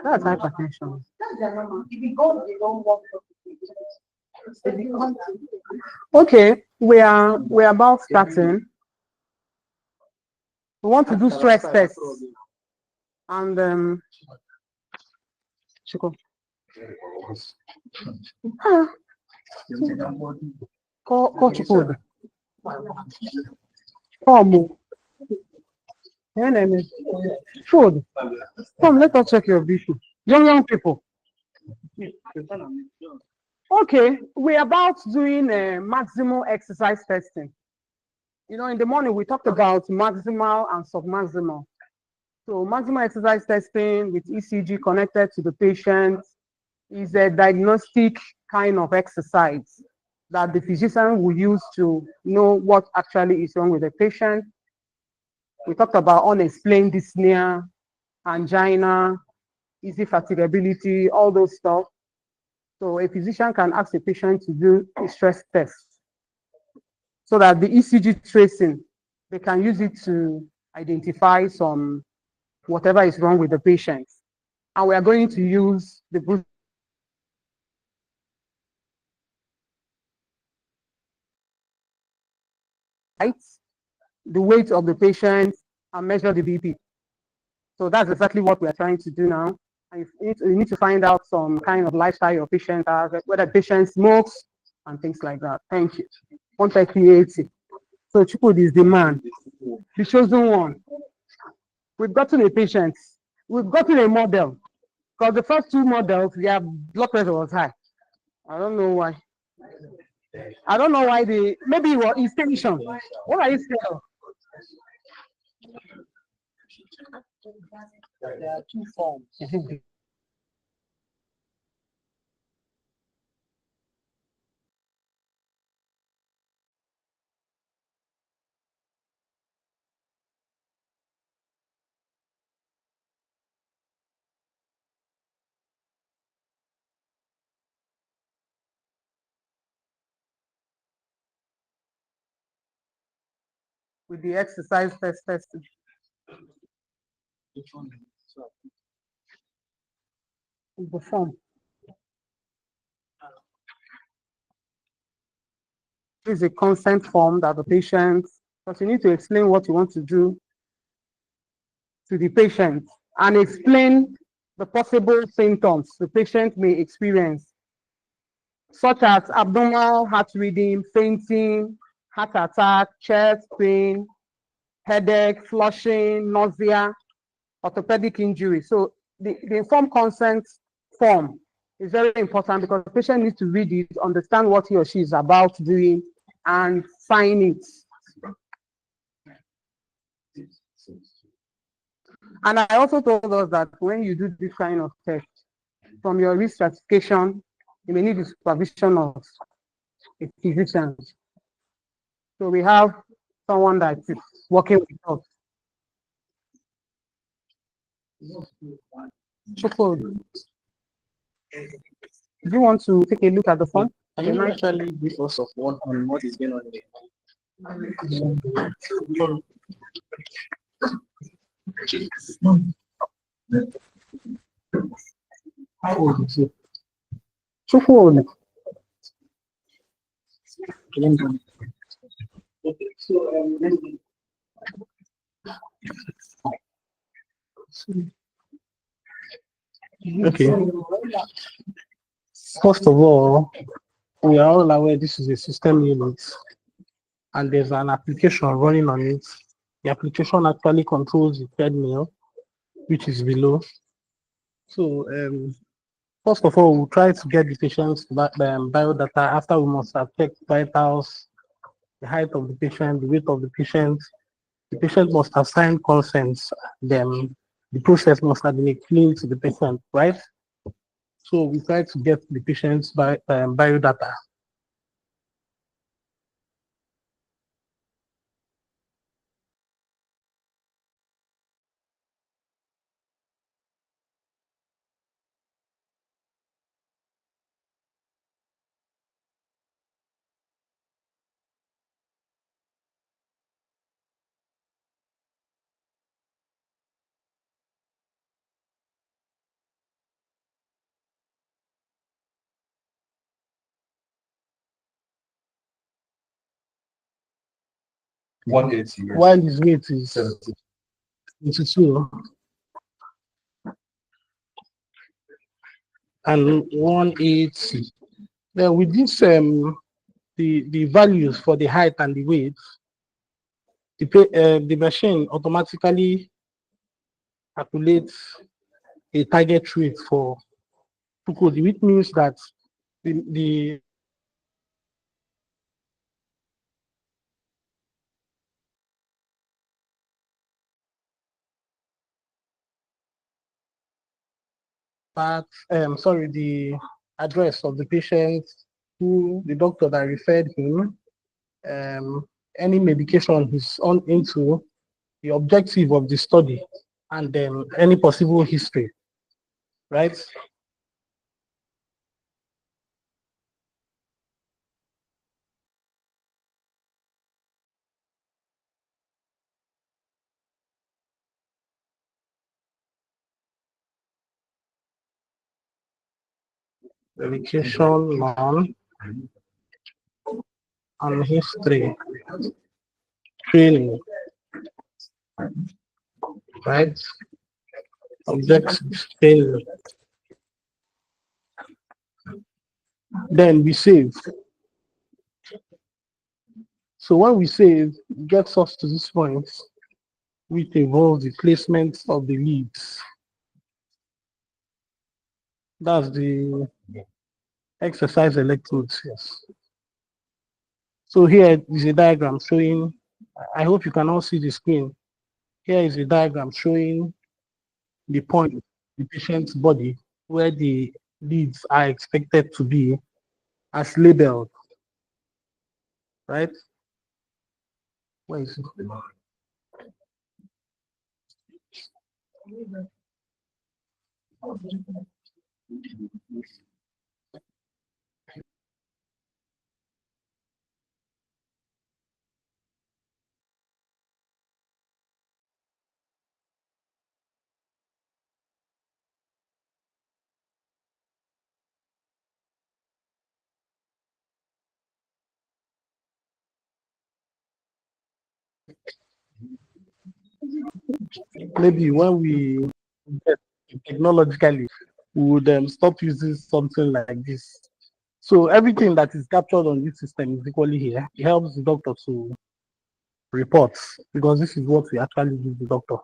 That's hypertension. Okay, we're about starting. We want to do stress tests. And Chico. Call Chico. Come. Food. Come, let us check your BP. Young people. Okay, we're about doing maximal exercise testing. In the morning we talked about maximal and submaximal. So maximal exercise testing with ECG connected to the patient is a diagnostic kind of exercise that the physician will use to know what actually is wrong with the patient. We talked about unexplained dyspnea, angina, easy fatigability, all those stuff. So a physician can ask a patient to do a stress test so that the ECG tracing, they can use it to identify some whatever is wrong with the patient. And we are going to use the Bruce height, the weight of the patient, and measure the BP. So that's exactly what we are trying to do now. And you need to find out some kind of lifestyle your patient has, whether the patient smokes and things like that. Thank you. 13080. So Chukwudi is the man, the chosen one. We've gotten a patient. We've gotten a model. Because the first two models, their blood pressure was high. I don't know why. Maybe it was his tension. What are you scared of? There are two forms. With the exercise testing. The form. This is a consent form that the patient, because you need to explain what you want to do to the patient and explain the possible symptoms the patient may experience, such as abnormal heart rhythm, fainting, heart attack, chest pain, headache, flushing, nausea, orthopedic injury. So the informed consent form is very important because the patient needs to read it, understand what he or she is about doing, and sign it. And I also told us that when you do this kind of test, from your risk stratification, you may need the supervision of a physician. So we have someone that is working with us. Do you want to take a look at the form? Can you actually brief us of what is going on there? Okay. First of all, we are all aware this is a system unit and there's an application running on it. The application actually controls the treadmill, which is below. So first of all, we'll try to get the patient's biodata after we must have checked vitals, the height of the patient, the weight of the patient. The patient must have signed consent. Then the process must have been explained to the patient, right? So we try to get the patient's biodata. 180. Yes. while his weight is 70. 22 and 180. Then with this the values for the height and the weight, the machine automatically calculates a target weight for Tukodi, which means that the the address of the patient, who the doctor that referred him, any medication he's on into, the objective of the study, and then any possible history, right? Medication on and history, training, right? Objective training. Then we save. So when we save, it gets us to this point, which involves the placement of the leads. That's the exercise electrodes, yes. So here is a diagram showing, I hope you can all see the screen. Here is a diagram showing the point, the patient's body, where the leads are expected to be as labeled, right? Where is it? Maybe when we get technologically, we would stop using something like this. So everything that is captured on this system is equally here. It helps the doctor to report, because this is what we actually give the doctor.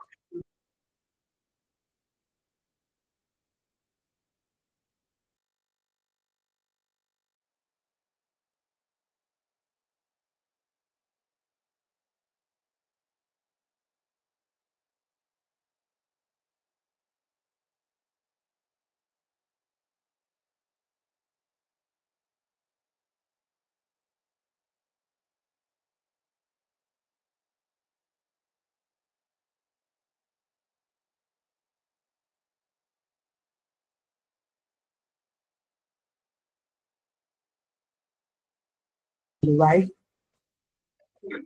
Right?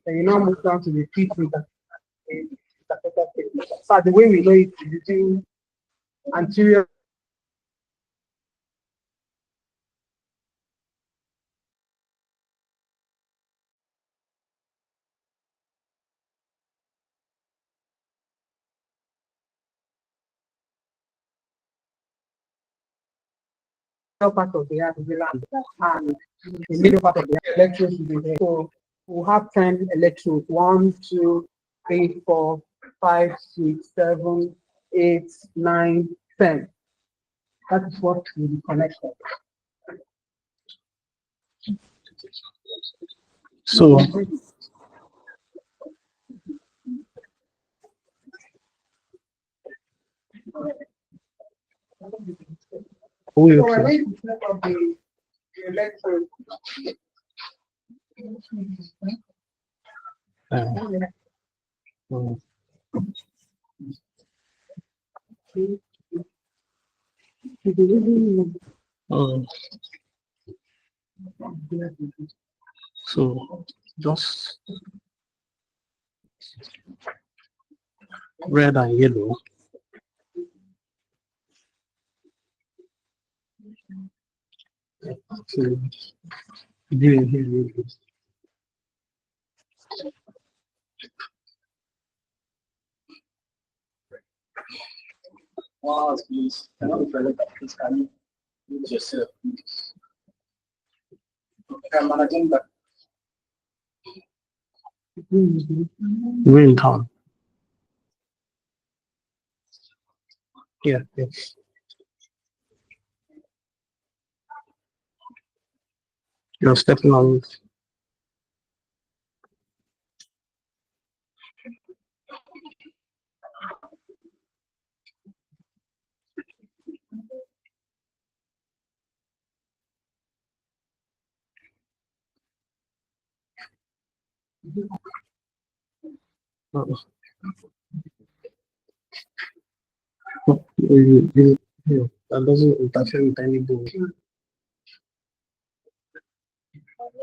And you now move down to the treatment. So the way we know it is between anterior part of the land and the middle part of the electrodes will be there. So we'll have 10 electrodes: 1, 2, 3, 4, 5, 6, 7, 8, 9, 10. That is what will be connected. So we okay. So just red and yellow. So, Wow, please. Cannot be please. Can you use yourself? Okay, I'm managing that. We're in town. Yeah, yes. You're stepping on it. That doesn't interfere with any book.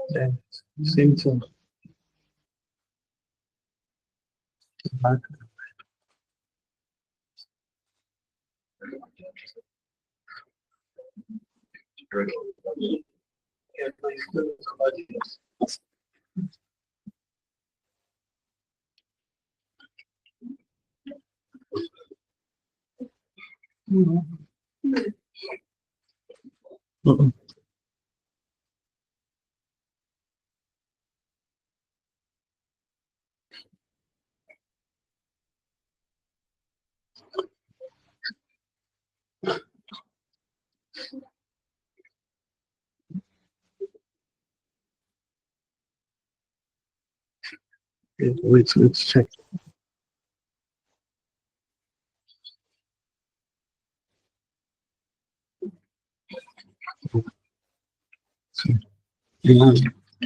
Then, same thing. Back. Mm-mm. Wait, let's check. So, 1,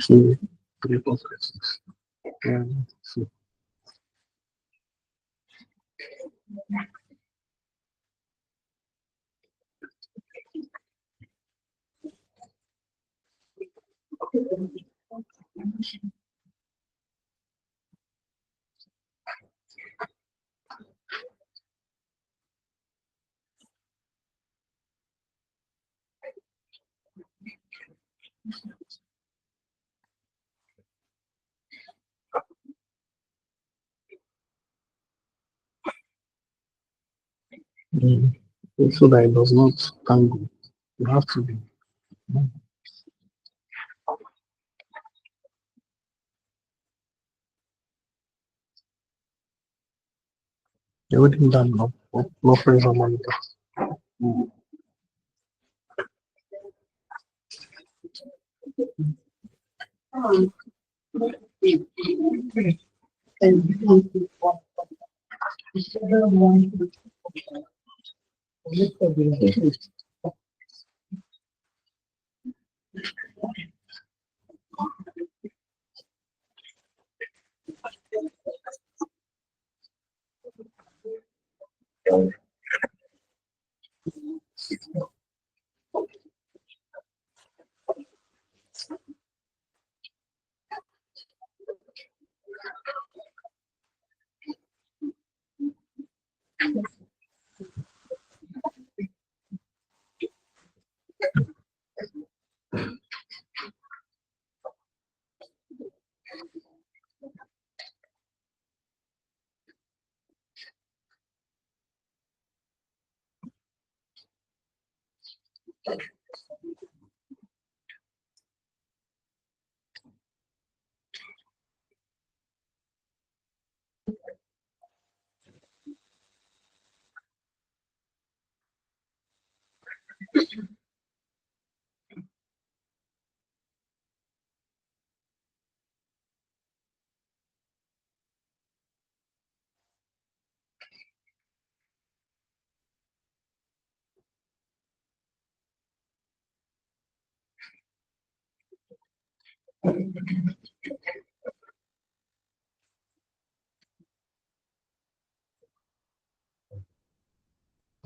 2, 3, 4, 5, 6. 1, 2. So that it does not tangle. You have to be. Everything done, no pressure monitor.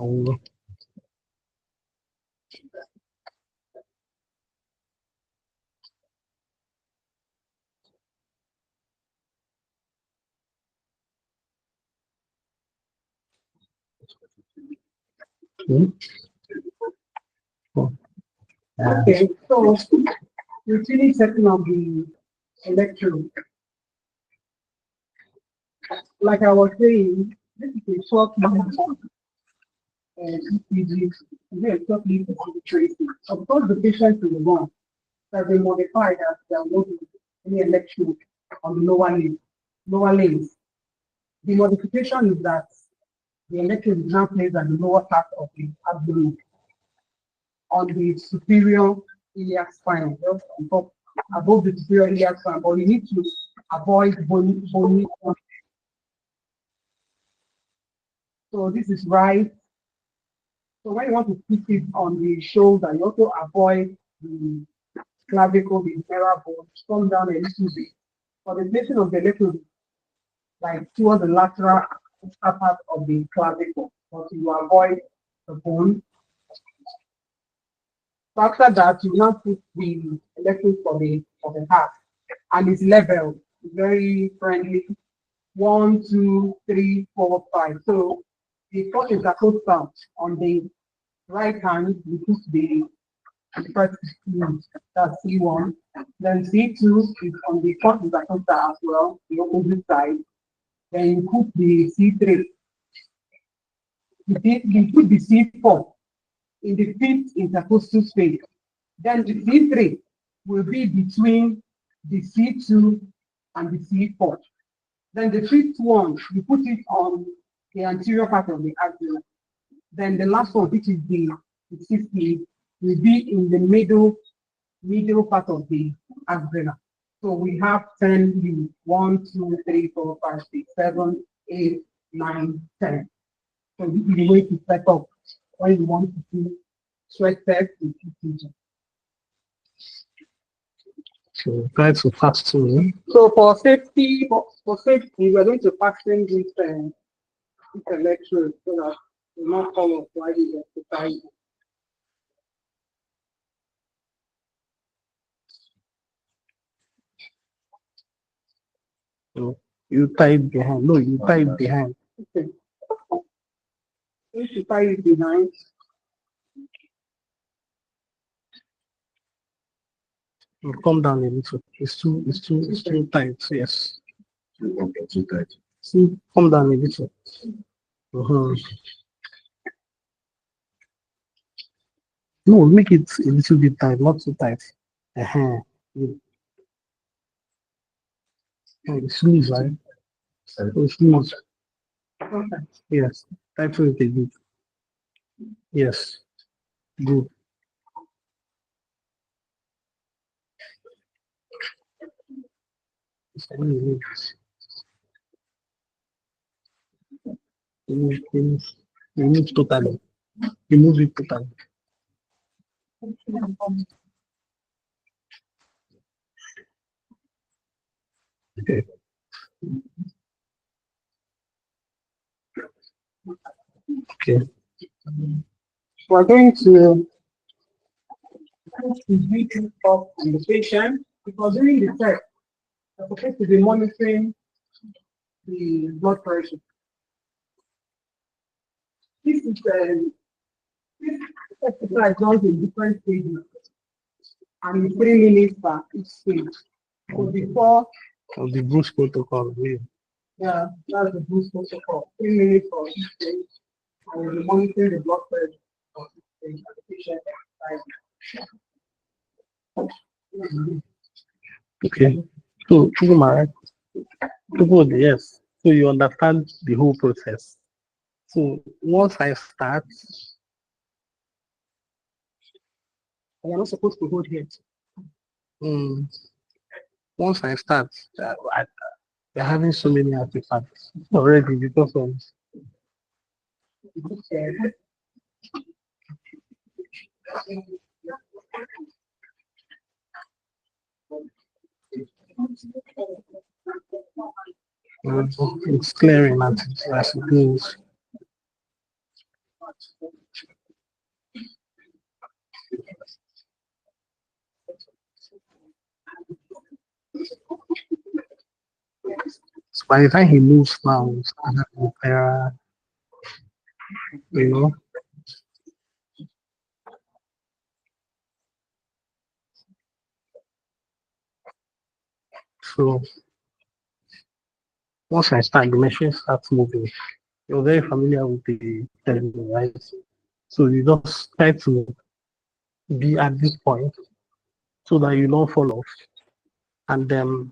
Oh, Okay, so you finish setting up the electrode. Like I was saying, this is a 12 month. ECG, we are talking ECG tracing. Of course, the patient is wrong. That they modify that there will not be any electrode on the lower lanes. The modification is that the electrode is now placed at the lower part of the abdomen on the superior iliac spine, just on top, above the superior iliac spine. But you need to avoid bony. So this is right. So when you want to put it on the shoulder, you also avoid the clavicle, the femoral bone, come down a little bit. For the placing of the electrode, like towards the lateral upper part of the clavicle, but you avoid the bone. So after that, you now put the electrode for the heart, and it's level, very friendly. 1, 2, 3, 4, 5. So the first intercostal on the right hand, we put the first unit, that's C1. Then C2 is on the first intercostal as well, the opposite side. Then you put the C3. You put the C4 in the fifth intercostal space. Then the C3 will be between the C2 and the C4. Then the fifth one, you put it on the anterior part of the axilla. Then the last one, which is the 60, will be in the middle part of the axilla. So we have 10 units. 1, 2, 3, 4, 5, 6, 7, 8, 9, 10. So this is the way to set up when you want to do sweat test with ECG. So try to pass through. So for safety, we're going to fasten this electrode so that it will not come off while you exercise. So you tie it behind. No, you tie it behind. Okay. If you tie it behind, You come down a little. It's too tight. Yes. Too tight. See, come down a little. Uh-huh. No, make it a little bit tight, not too tight. Uh-huh. Oh, it's loose, right? Oh, it's loose. okay. Yes. Tight to it a bit. Yes. Good. Remove totally. Remove it totally. Okay. Okay. We're going to put the breathing up on the patient because during the test, we're supposed to be monitoring the blood pressure. This is this exercise done in different stages and in 3 minutes per each stage. So before, Of the Bruce protocol. yeah, that's the boost protocol. 3 minutes for each stage, and we'll be monitoring the blood pressure for each stage and the patient exercise. Okay. So, Chuguma, yes. So you understand the whole process. So once I start, You're not supposed to hold it. once I start, we're having so many artifacts already because of it's clearing as it goes. So by the time he moves now, it's kind of you know. So once I start, the machine starts moving. You're very familiar with the treadmill, right? So you just try to be at this point so that you don't fall off. And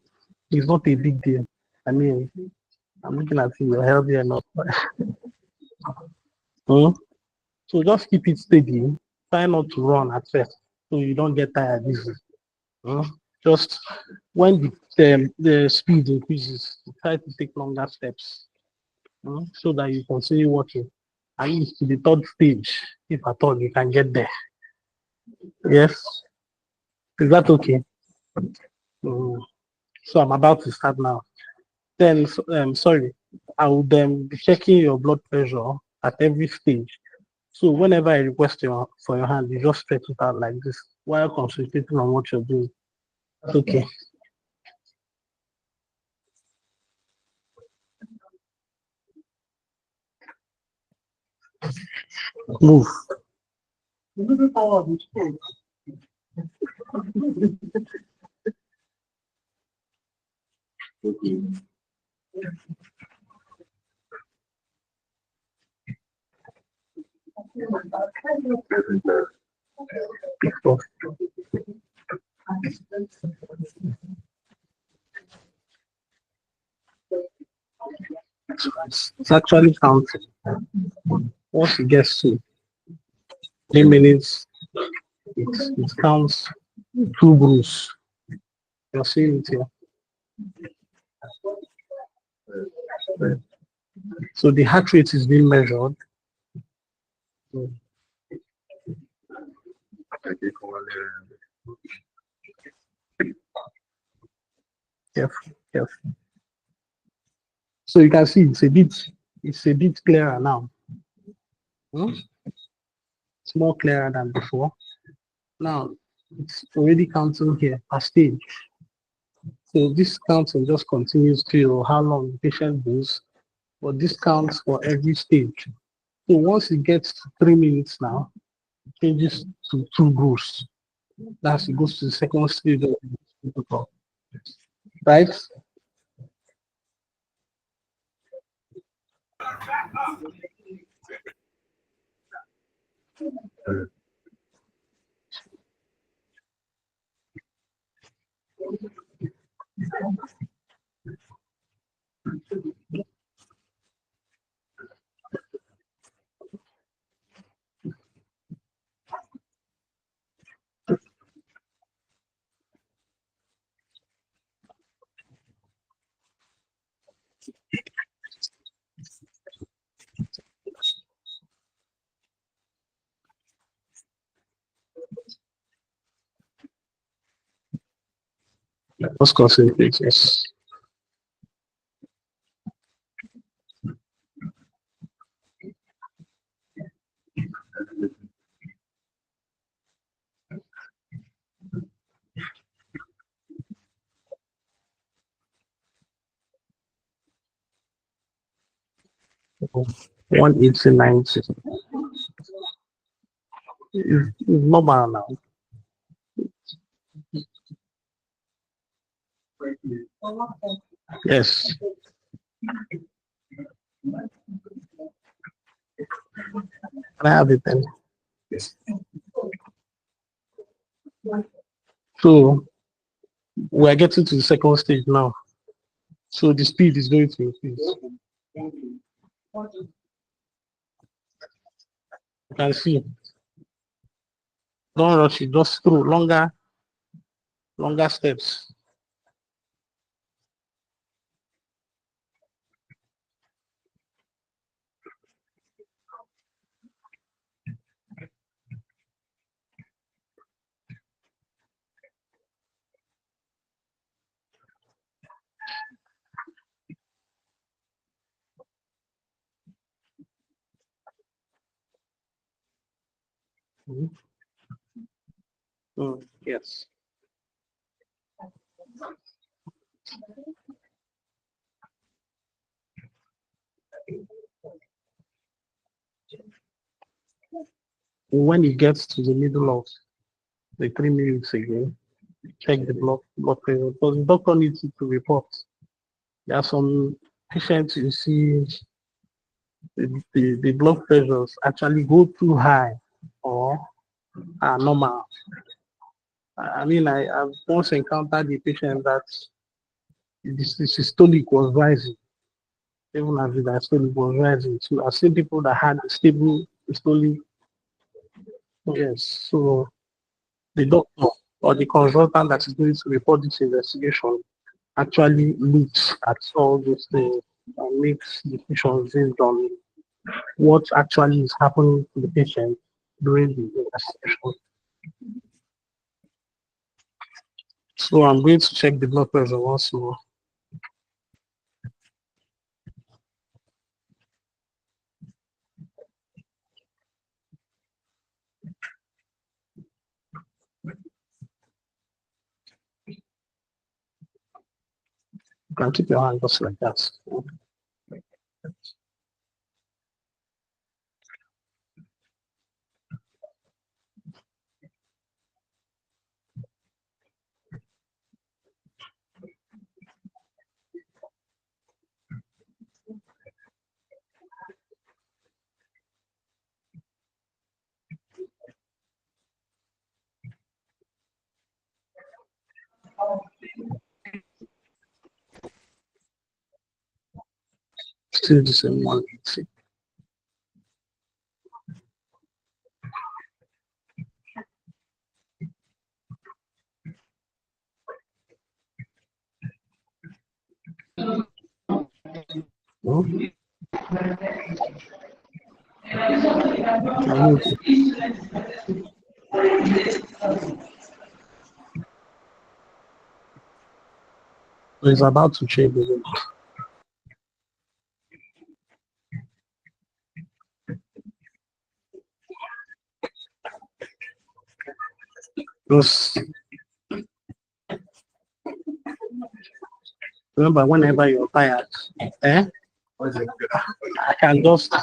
it's not a big deal. I mean, I'm looking at you, you're healthy enough. Hmm? So just keep it steady. Try not to run at first so you don't get tired easily. Hmm? Just when the speed increases, try to take longer steps, so that you continue walking. At least to the third stage, if at all you can get there. Yes, is that okay? Mm. So I'm about to start now. Then, sorry, I would be checking your blood pressure at every stage. So whenever I request for your hand, you just stretch it out like this while concentrating on what you're doing. Okay. Move. Okay. It's actually counting. Once it gets to 3 minutes, it counts 2 brews. You're seeing it here. So the heart rate is being measured. Careful, careful. So you can see it's a bit clearer now. It's more clearer than before. Now it's already counting here per stage. So this counting just continues till how long the patient goes, but this counts for every stage. So once it gets to 3 minutes now, it changes to 2 brews. That's it goes to the second stage of the protocol. Right? Let's concentrate. Yes. Oh, 189 is normal now. Yes. Can I have it then? Yes. So we're getting to the second stage now. So the speed is going to increase. You can see. Don't rush it, just through longer steps. Yes. When it gets to the middle of the 3 minutes again, check the blood pressure because the doctor needs it to report. There are some patients you see the blood pressures actually go too high or are normal. I mean, I've once encountered a patient that the systolic was rising, even as the diastolic was rising. So I've seen people that had a stable systolic. Yes, so the doctor or the consultant that is going to report this investigation actually looks at all those things and makes decisions based on what actually is happening to the patient during the investigation. So I'm going to check the blood pressure once more. You can keep your hand just like that. Still the same 180. No? So it's about to change. Just remember, whenever you're tired, I can just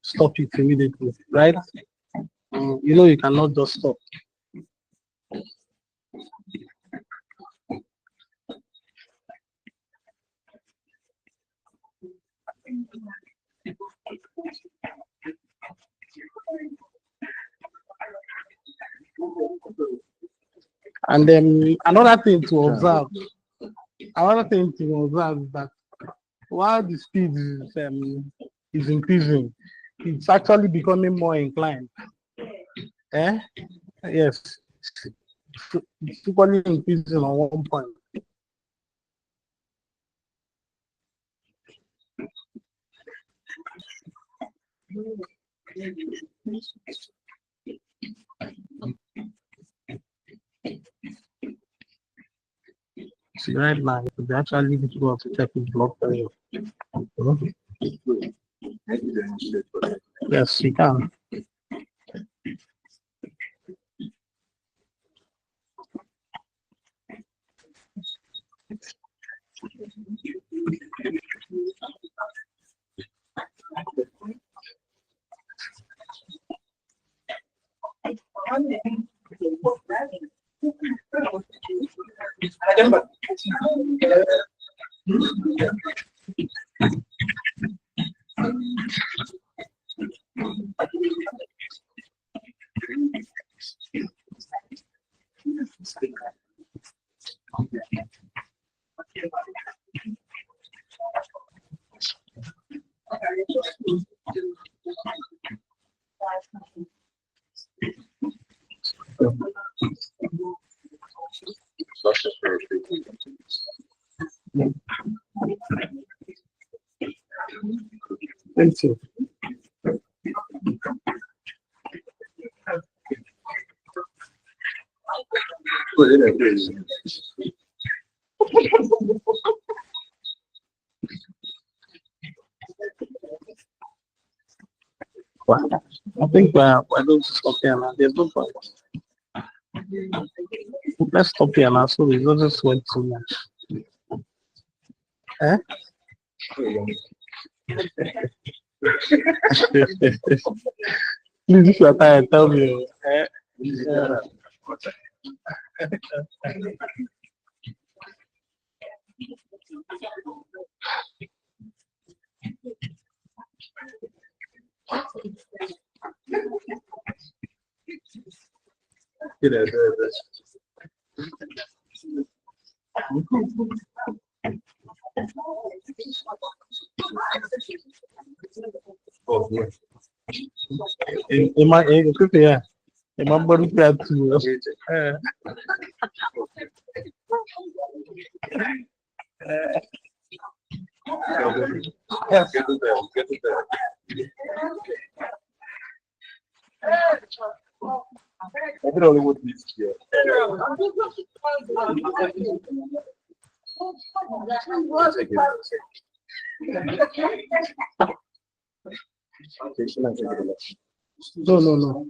stop it immediately, right? You know, you cannot just stop. And then another thing to observe is that while the speed is increasing, it's actually becoming more inclined. Yes, it's equally increasing on one point. See, right now, it's actually difficult to check his blood pressure. Yes, you can. Thank you. I think we're going to stop here now. There's no point. Let's stop here now so we don't just sweat too much. Please, if you're tired, tell me. Yeah. Oh, yeah. In my yeah. In my body part too. Get it there. Get it there. I don't know what this here. No.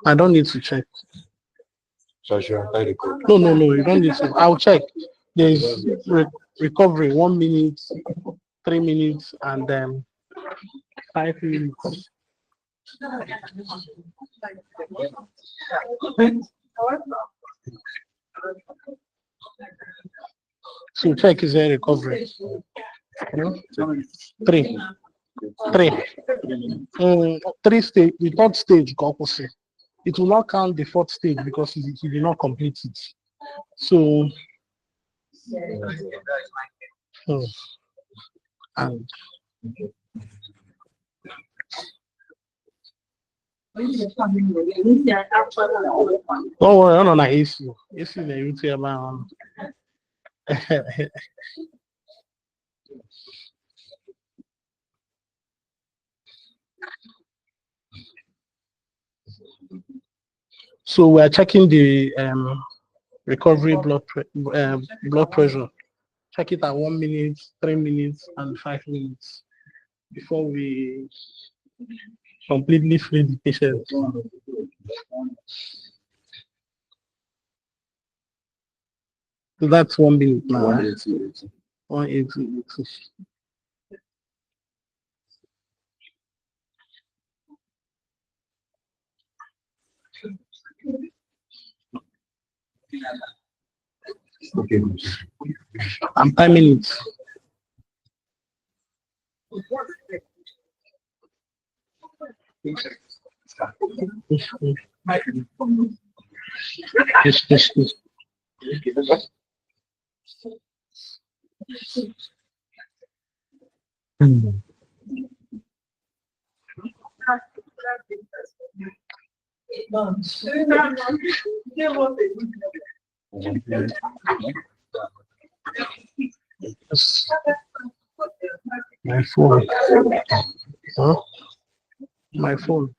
I don't need to check. So sure, I record. No. You don't need to. I'll check. There's recovery 1 minute, 3 minutes, and 5 minutes. So check is a recovery. Three. Three stage. The third stage, opposite. It will not count the fourth stage because he did not complete it. So, and don't worry, no, AC. AC na YouTube man. So we are checking the recovery blood pressure. Check it at 1 minute, 3 minutes, and 5 minutes before we completely free the patient. So that's 1 minute now. 180. Okay. I'm timing it. Yes. Yes. My phone. Huh? My phone.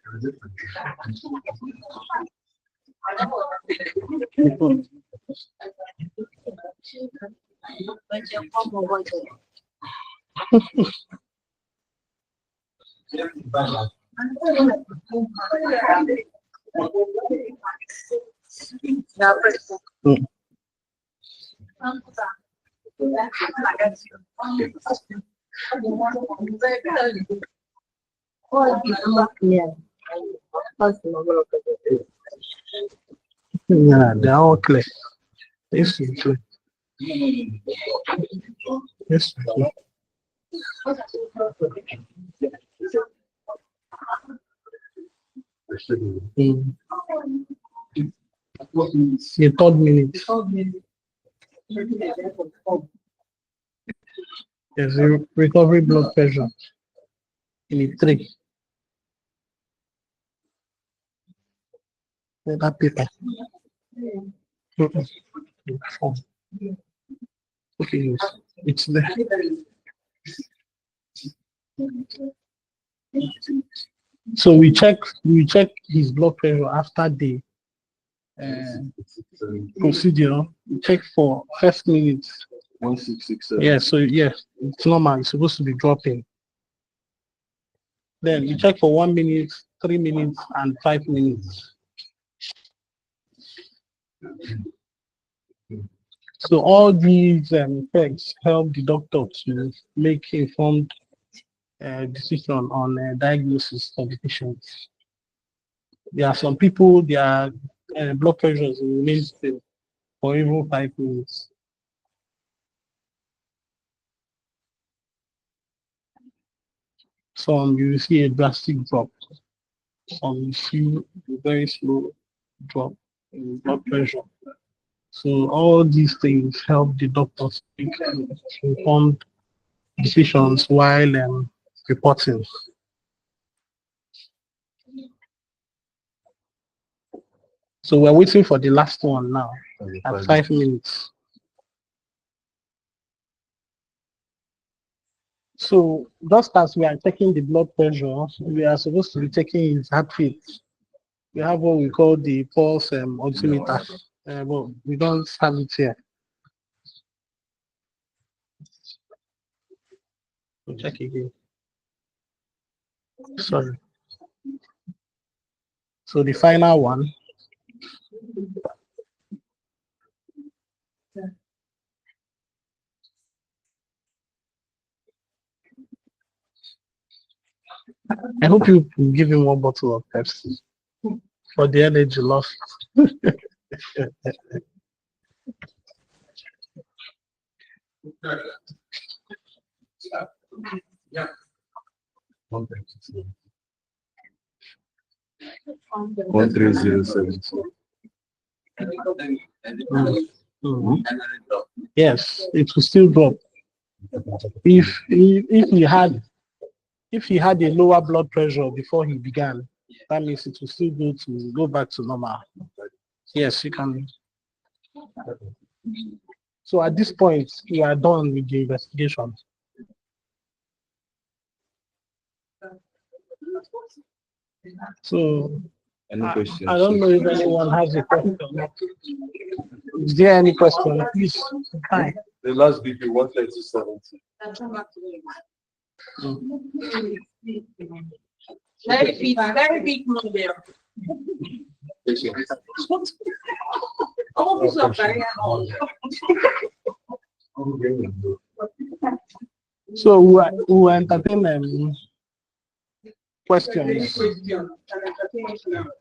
Yeah, they're all clear. Yes, clear. Yes, clear. The third minute. There's a recovery blood pressure in the 3. That paper. Okay, it's there. So we check his blood pressure after the procedure. We check for first minute. 1667. Yeah, so yeah, it's normal. It's supposed to be dropping. Then we check for 1 minute, 3 minutes, and 5 minutes. So all these effects help the doctor to make informed decision on diagnosis of the patient. There are some people, their blood pressures remain stable for even 5 minutes. Some you will see a drastic drop. Some you see a very slow drop in blood pressure. So all these things help the doctors make informed decisions while reporting. So we're waiting for the last one now at 5 minutes. So just as we are taking the blood pressure, we are supposed to be taking his heart rate. We have what we call the pulse oximeter, but we don't have it here. We'll check again. Sorry. So the final one. I hope you give him one bottle of Pepsi for the energy lost. Yeah. 13072. Yes, it will still drop. If he had a lower blood pressure before he began, that means it will still go back to normal. Yes, you can. So at this point, we are done with the investigation. So Any questions? I don't know if anyone has a question. Is there any question? Please. Hi. The last BP 13070. Very big model. So we entertain questions.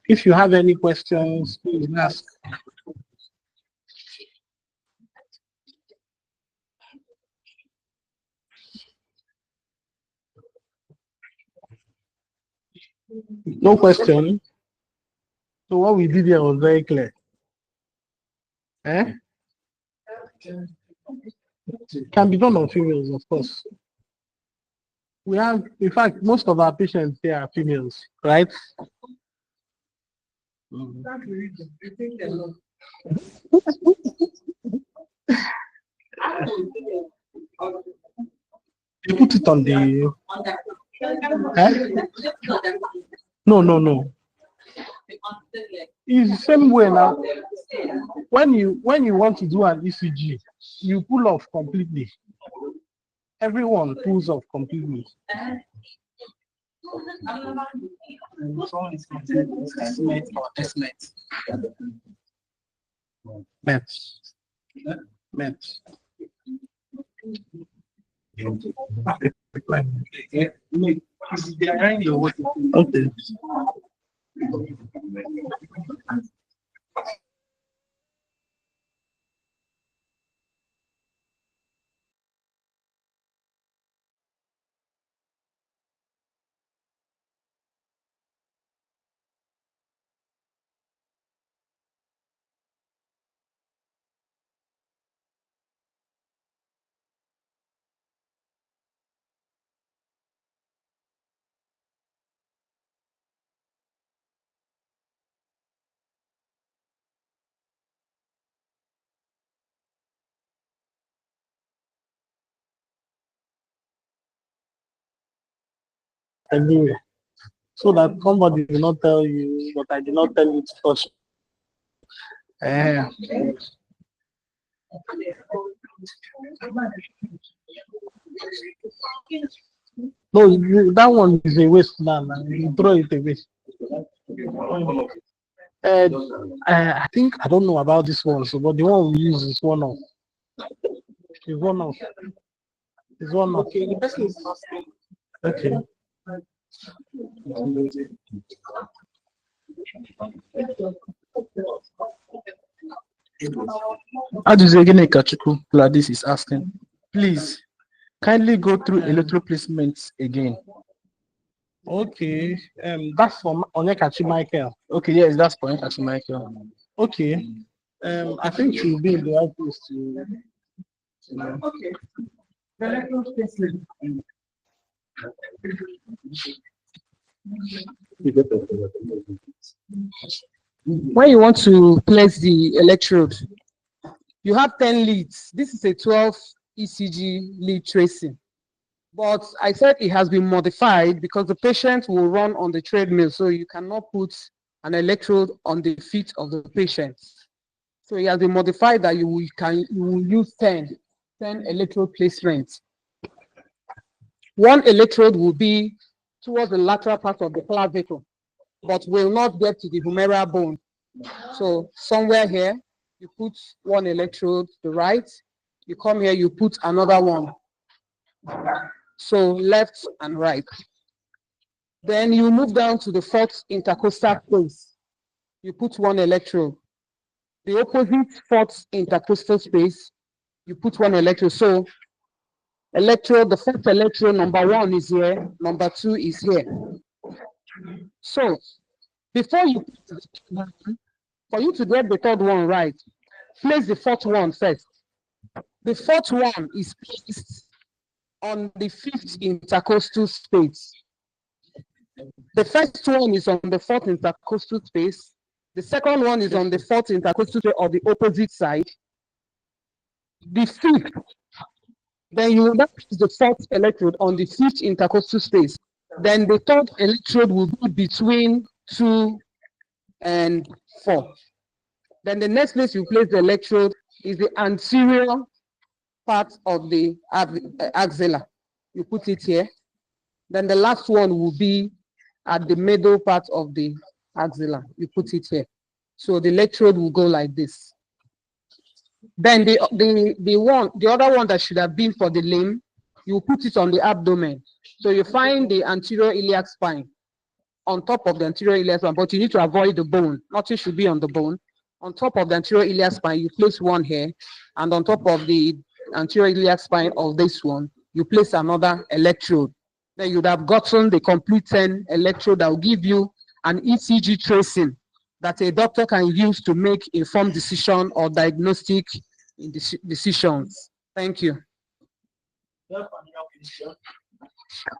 If you have any questions, please ask. No question. So what we did here was very clear. Can be done on females, of course. We have, in fact, most of our patients here are females, right? You put it on the. No. It's the same way now. When you want to do an ECG, you pull off completely. Everyone pulls off completely. Met. Okay. Anyway, so that somebody will not tell you, but I did not tell you to touch. No, that one is a waste now. You throw it away. I think I don't know about this one, so but the one we use is one of. It's one of. It's one of. Okay, the person is asking. Okay. Aduzegene Kachuku Gladys is asking, please kindly go through electro placements again. Okay. That's from Onyekachi Michael. Okay, yes, that's point actually, Michael. Okay. I think she'll be in the right place to. Okay. The electrode placement. When you want to place the electrode, you have 10 leads. This is a 12 ECG lead tracing. But I said it has been modified because the patient will run on the treadmill, so you cannot put an electrode on the feet of the patient. So it has been modified that you will use 10 electrode placements. One electrode will be towards the lateral part of the clavicle, but will not get to the humeral bone. So somewhere here, you put one electrode to the right, you come here, you put another one. So left and right. Then you move down to the fourth intercostal space. You put one electrode. The opposite fourth intercostal space, you put one electrode. So electrode, the first electrode, number 1 is here, number 2 is here. So before you, for you to get the third one right, place the fourth one first. The fourth one is placed on the fifth intercostal space. The first one is on the fourth intercostal space. The second one is on the fourth intercostal space of the opposite side. The fifth, then you will not place the fourth electrode on the fifth intercostal space. Then the third electrode will be between 2 and 4. Then the next place you place the electrode is the anterior part of the axilla. You put it here. Then the last one will be at the middle part of the axilla. You put it here. So the electrode will go like this. Then the other one that should have been for the limb, you put it on the abdomen. So you find the anterior iliac spine on top of the anterior iliac spine, but you need to avoid the bone. Nothing should be on the bone. On top of the anterior iliac spine, you place one here, and on top of the anterior iliac spine of this one, you place another electrode. Then you'd have gotten the complete 10 electrode that will give you an ECG tracing that a doctor can use to make informed decision or diagnostic decisions. Thank you.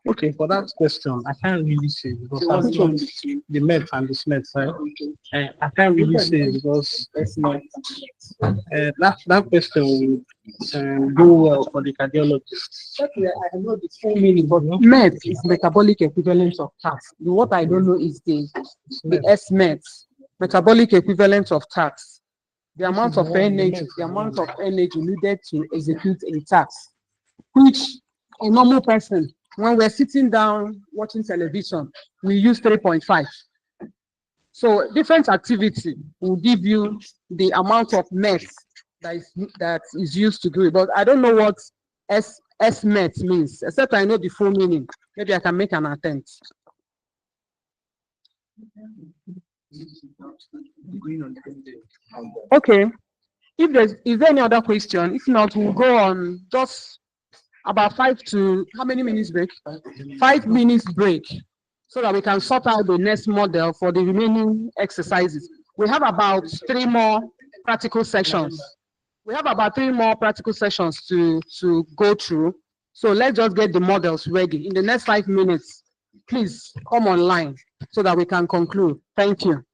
Okay, for that question, I can't really say because I've done the MET and the SMET side. I can't really say because that question will go well for the cardiologist. I know the full meaning, but MET is metabolic equivalence of tax. What I don't know is the SMET, metabolic equivalence of tax. The amount of energy, needed to execute a task, which a normal person, when we're sitting down watching television, we use 3.5. So different activity will give you the amount of MET that is used to do it. But I don't know what SMET means, except I know the full meaning. Maybe I can make an attempt. Okay. Is there any other question? If not, we'll go on just about 5 to how many minutes break? 5 minutes break, so that we can sort out the next model for the remaining exercises. We have about 3 more practical sessions. To go through. So let's just get the models ready. In the next 5 minutes, please come online so that we can conclude. Thank you.